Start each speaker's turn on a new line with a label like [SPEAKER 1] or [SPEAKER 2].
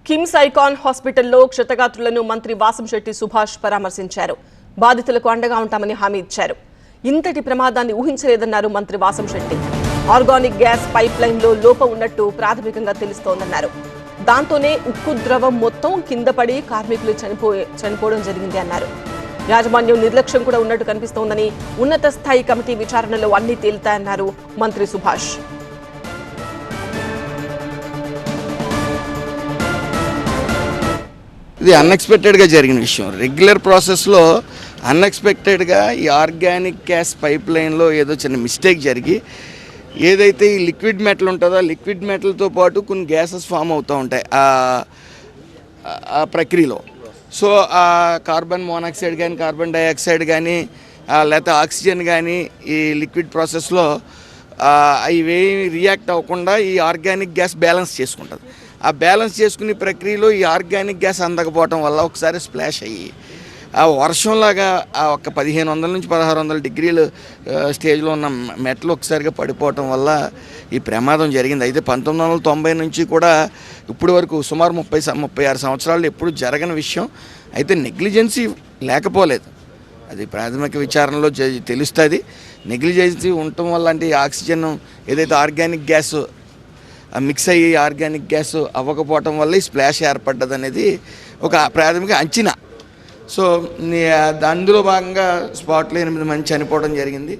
[SPEAKER 1] KIMS icon హాస్పిటల్లో క్షతగాత్రులను మంత్రి వాసంశెట్టి సుభాష్ పరామర్శించారు. బాధితులకు అండగా ఉంటామని హామీ ఇచ్చారు. ఇంతటి ప్రమాదాన్ని ఊహించలేదన్నారు మంత్రి వాసంశెట్టి. ఆర్గానిక్ గ్యాస్ పైప్ లైన్లో లోపం ఉన్నట్టు ప్రాథమికంగా తెలుస్తోందన్నారు. దాంతోనే ఉక్కు ద్రవం మొత్తం కింద పడి కార్మికులు చనిపోవడం జరిగింది అన్నారు. యాజమాన్యం నిర్లక్ష్యం కూడా ఉన్నట్టు కనిపిస్తోందని, ఉన్నత స్థాయి కమిటీ విచారణలో అన్ని తేలుతాయన్నారు మంత్రి సుభాష్.
[SPEAKER 2] ఇది అన్ఎక్స్పెక్టెడ్గా జరిగిన విషయం. రెగ్యులర్ ప్రాసెస్లో అన్ఎక్స్పెక్టెడ్గా ఈ ఆర్గానిక్ గ్యాస్ పైప్ లైన్లో ఏదో చిన్న మిస్టేక్ జరిగి ఏదైతే ఈ లిక్విడ్ మెటల్ ఉంటుందో లిక్విడ్ మెటల్తో పాటు కొన్ని గ్యాసెస్ ఫామ్ అవుతూ ఉంటాయి ఆ ప్రక్రియలో. సో ఆ కార్బన్ మోనాక్సైడ్ కానీ కార్బన్ డైఆక్సైడ్ కానీ లేకపోతే ఆక్సిజన్ కానీ ఈ లిక్విడ్ ప్రాసెస్లో ఇవేమి రియాక్ట్ అవ్వకుండా ఈ ఆర్గానిక్ గ్యాస్ బ్యాలెన్స్ చేసుకుంటుంది. ఆ బ్యాలెన్స్ చేసుకునే ప్రక్రియలో ఈ ఆర్గానిక్ గ్యాస్ అందకపోవటం వల్ల ఒకసారి స్ప్లాష్ అయ్యి ఆ వర్షంలాగా ఆ ఒక 1500 నుంచి 1600 డిగ్రీలు స్టేజ్లో ఉన్న మెటల్ ఒకసారిగా పడిపోవటం వల్ల ఈ ప్రమాదం జరిగింది. అయితే 1990 నుంచి కూడా ఇప్పటి వరకు సుమారు 36 సంవత్సరాలు ఎప్పుడు జరగని విషయం. అయితే నెగ్లిజెన్సీ లేకపోలేదు, అది ప్రాథమిక విచారణలో తెలుస్తుంది. నెగ్లిజెన్సీ ఉండటం వల్ల అంటే ఆక్సిజన్ ఏదైతే ఆర్గానిక్ గ్యాస్ మిక్స్ అయ్యి ఆర్గానిక్ గ్యాస్ అవ్వకపోవటం వల్ల ఈ స్ప్లాష్ ఏర్పడ్డది అనేది ఒక ప్రాథమిక అంచనా. సో అందులో భాగంగా స్పాట్లో 8 మంది చనిపోవడం జరిగింది.